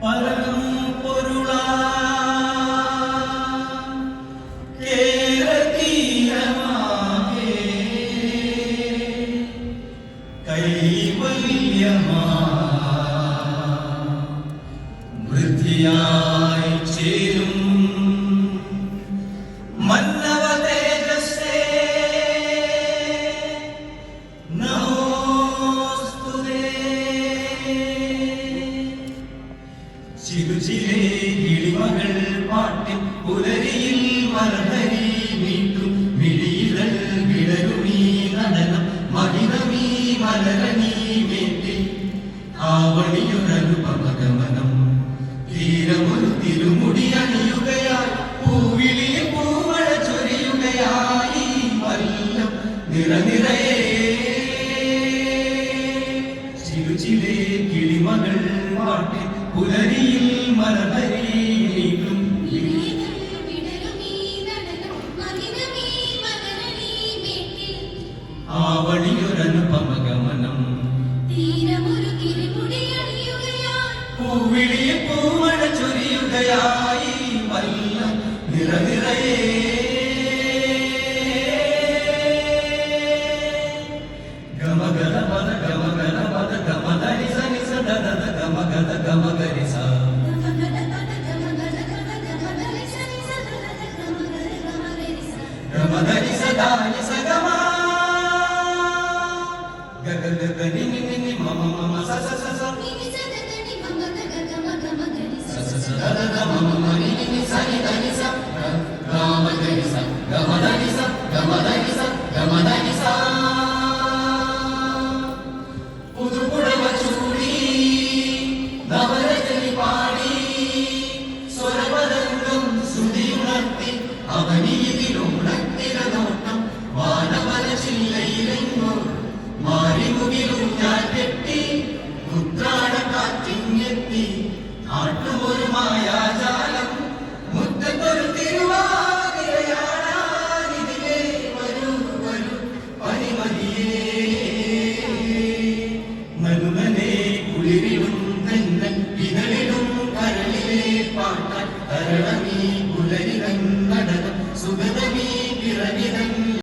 പരം പൊരുളാ കേരതീരമാകെ കൈവല്യമാ വൃദ്ധിയായി ചേരും മന്നവ തേജസ്സേ നമോസ്തുതേ. ചിരുചിരേ കിളിമകൾ പാട്ടിൻ പുലരിയിൽ മലഹരി മീട്ടും മിഴിയിതൾ വിടരുമീ നടനം മഹിതമീ മലരണീ മേട്ടിൽ ആവണിയൊരനുപമഗമനം തീരമൊരു തിരുമുടി അണിയുകയായി പൂവിളിയിൽ പൂമഴ ചൊരിയുകയായി വല്ലം നിറനിറയേ. ചിരുചിരേ കിളിമകൾ പാട്ടിൻ പുലരിയിൽ മലഹരി മീട്ടും ആവണിയൊരനുപമഗമനം പൂവിളിയിൽ പൂമഴ ചൊരിയുകയായി വല്ലം നിറനിറയേ. ഗമഗത പദ ഗമഗത പദ ഗമധനി സനി സദദ ഗമഗത ഗമഗരി സ ഗമധനി സദാനി സഗമ ഗഗ ഗഗ നി നി നി മമ മമ സ സ സ സ പുതുപുടവ ചൂടി നവരജനി പാടി സ്വരപദംഗം ശ്രുതിയുണർത്തി അവനിയിലുണർത്തിരനോട്ടം വാനവന ചില്ലയിലെങ്ങോ മാറിമുകിലും ഞാൻ കെട്ടി ഉത്രാട കാറ്റിങ്ങെത്തി ആട്ടുമൊരു മായ